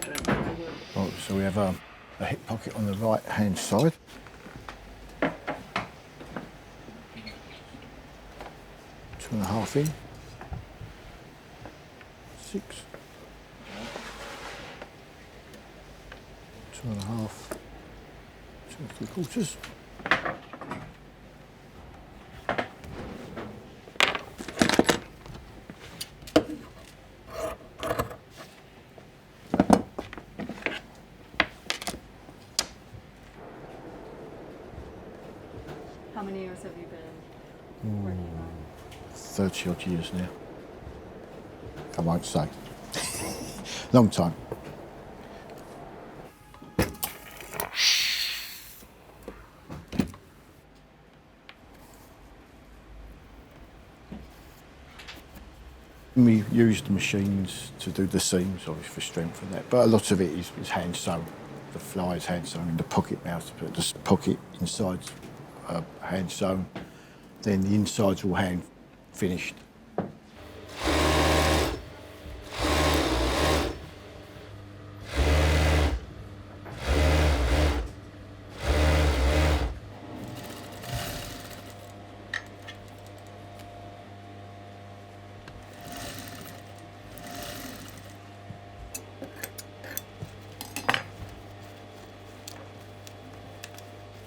children. Right, so we have a hip pocket on the right hand side. 2.5 in. 6. 2.5. 2 3/4. How many years have you been working on? 30 odd years now. I won't say. Long time. We use the machines to do the seams, obviously for strength and that, but a lot of it is hand sewn. The fly is hand sewn, and the pocket mouse, but the pocket inside's hand sewn. Then the inside's all hand finished.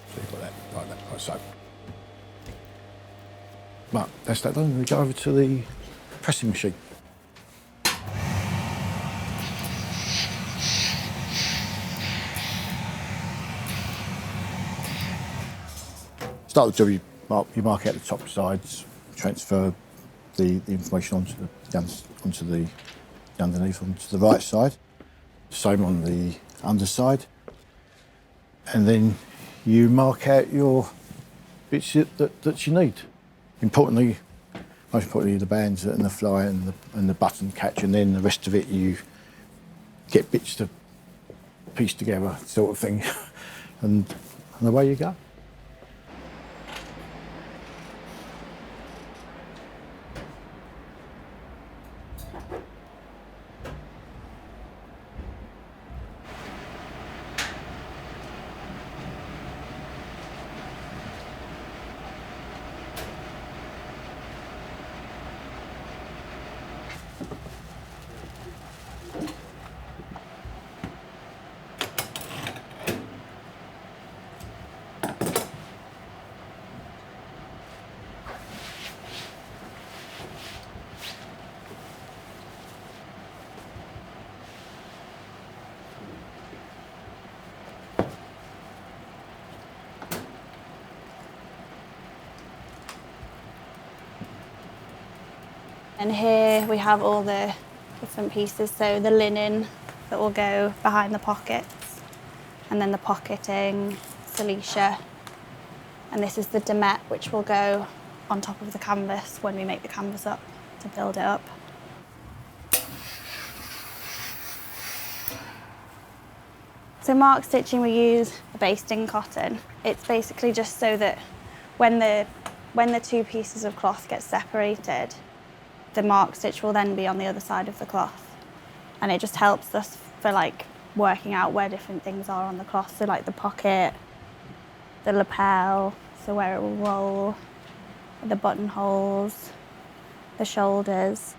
So you've got that, like so. But that's that done. We go over to the pressing machine. Start the job, you mark out the top sides, transfer the information onto the underneath, onto the right side. Same on the underside. And then you mark out your bits that you need. Most importantly, the bands and the fly and the button catch, and then the rest of it you get bits to piece together, sort of thing, and away you go. And here we have all the different pieces, so the linen that will go behind the pockets, and then the pocketing, silesia, and this is the demet which will go on top of the canvas when we make the canvas up to build it up. So mark stitching, we use a basting cotton. It's basically just so that when the two pieces of cloth get separated, the mark stitch will then be on the other side of the cloth. And it just helps us for like working out where different things are on the cloth. So like the pocket, the lapel, so where it will roll, the buttonholes, the shoulders.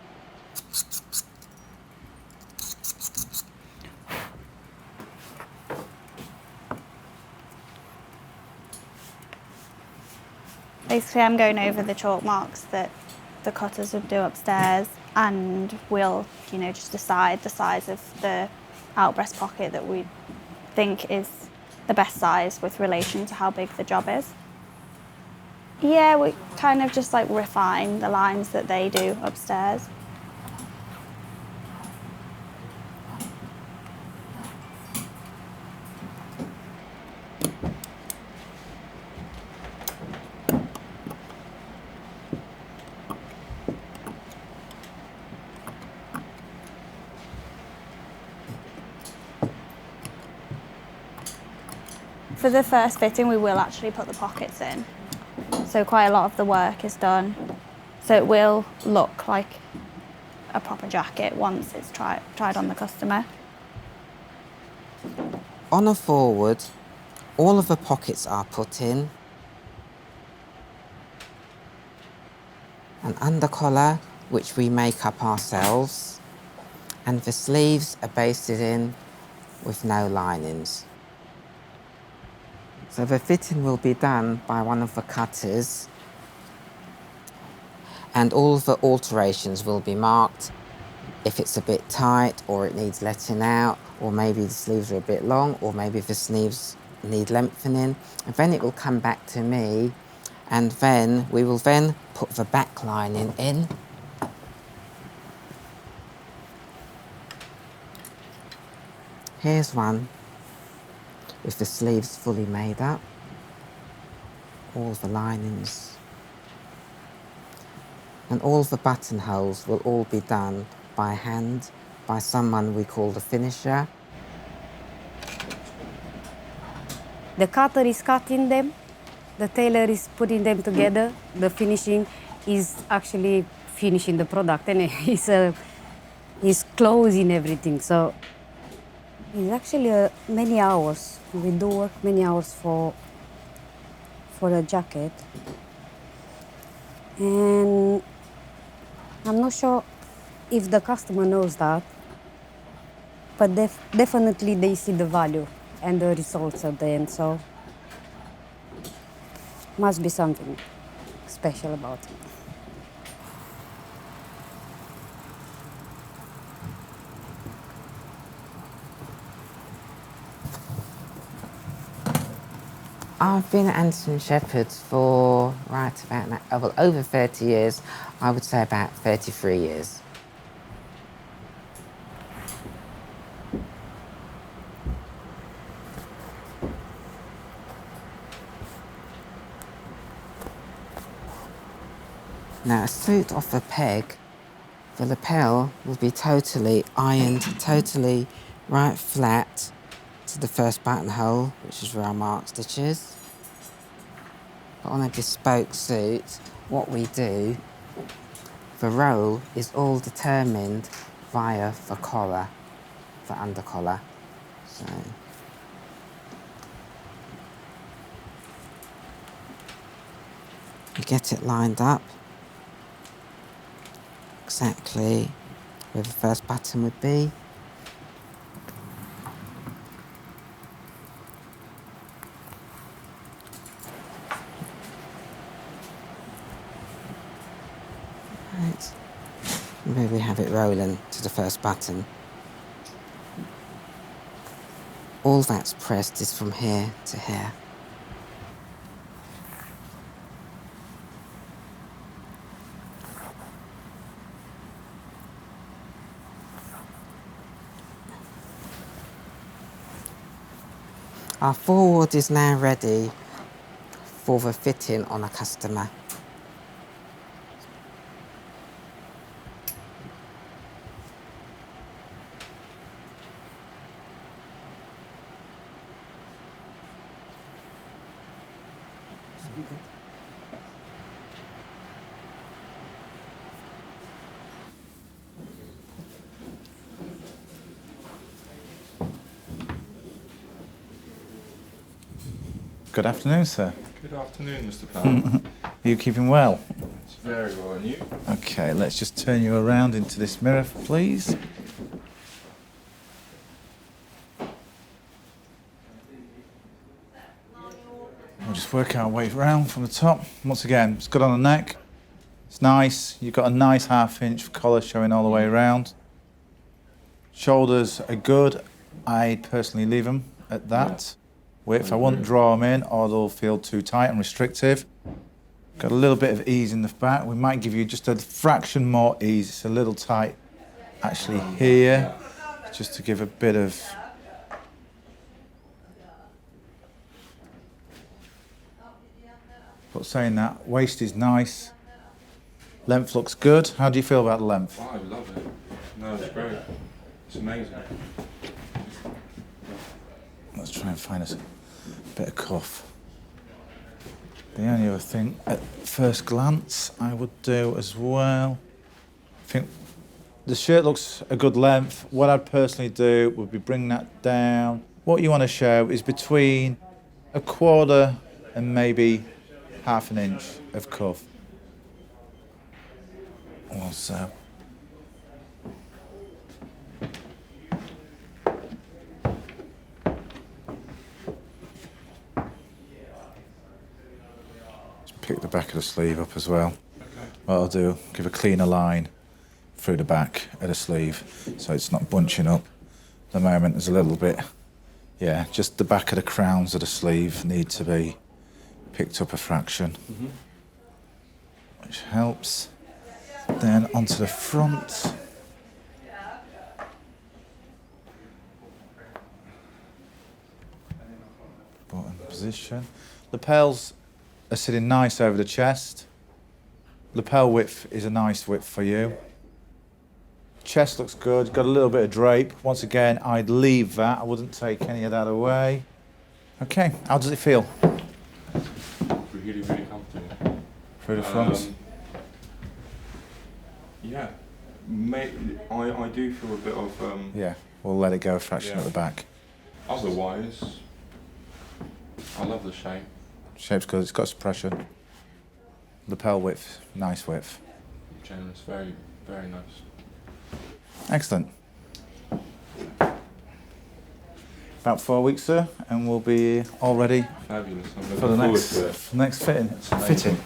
Basically, I'm going over the chalk marks that the cutters would do upstairs, and we'll, just decide the size of the outbreast pocket that we think is the best size with relation to how big the job is. Yeah, we kind of just like refine the lines that they do upstairs. For the first fitting, we will actually put the pockets in. So quite a lot of the work is done. So it will look like a proper jacket once it's tried on the customer. on a forward, all of the pockets are put in. An undercollar, which we make up ourselves, and the sleeves are basted in with no linings. So the fitting will be done by one of the cutters, and all the alterations will be marked. If it's a bit tight, or it needs letting out, or maybe the sleeves are a bit long, or maybe the sleeves need lengthening, and then it will come back to me, and then we will then put the back lining in. Here's one with the sleeves fully made up, all the linings, and all the buttonholes will all be done by hand by someone we call the finisher. The cutter is cutting them, the tailor is putting them together, the finishing is actually finishing the product, and he's closing everything. So it's actually many hours. We do work many hours for a jacket. And I'm not sure if the customer knows that, but definitely they see the value and the results at the end, so must be something special about it. I've been at Anderson Sheppard for well, over 30 years. I would say about 33 years. Now, a suit off the peg, the lapel will be totally ironed, totally right flat to the first buttonhole, which is where our mark stitch is. But on a bespoke suit, what we do, the roll is all determined via the collar, the undercollar. So you get it lined up exactly where the first button would be. Right. And there we have it rolling to the first button. All that's pressed is from here to here. Our forward is now ready for the fitting on a customer. Good afternoon, sir. Good afternoon, Mr. Powell. Are you keeping well? Very well, and you? Okay, let's just turn you around into this mirror, please. We'll just work our way round from the top. Once again, it's good on the neck. It's nice. You've got a nice 1/2 inch collar showing all the way around. Shoulders are good. I personally leave them at that width. I won't draw them in or they'll feel too tight and restrictive. Got a little bit of ease in the back. We might give you just a fraction more ease. It's a little tight actually here, just to give a bit of but saying that, waist is nice. Length looks good. How do you feel about the length? Oh, I love it. No, it's great. It's amazing. Let's try and find us a bit of cuff. The only other thing at first glance I would do as well, I think the shirt looks a good length. What I'd personally do would be bring that down what you want to show is between 1/4 and maybe 1/2 inch of cuff. Also. Just pick the back of the sleeve up as well. What I'll do, give a cleaner line through the back of the sleeve so it's not bunching up. At the moment there's a little bit, yeah, just the back of the crowns of the sleeve need to be picked up a fraction, which helps. Then onto the front. Bottom position. Lapels are sitting nice over the chest. Lapel width is a nice width for you. Chest looks good, got a little bit of drape. Once again, I'd leave that. I wouldn't take any of that away. Okay, how does it feel? Really, really comfortable. Through the front? Yeah, I do feel a bit of... Yeah, we'll let it go a fraction Yeah. at the back. Otherwise, I love the shape. Shape's good, it's got suppression. Lapel width, nice width. Generous, very, very nice. Excellent. About 4 weeks, sir, and we'll be all ready Fabulous. I'm for looking the forward to it. next fitting. It's amazing.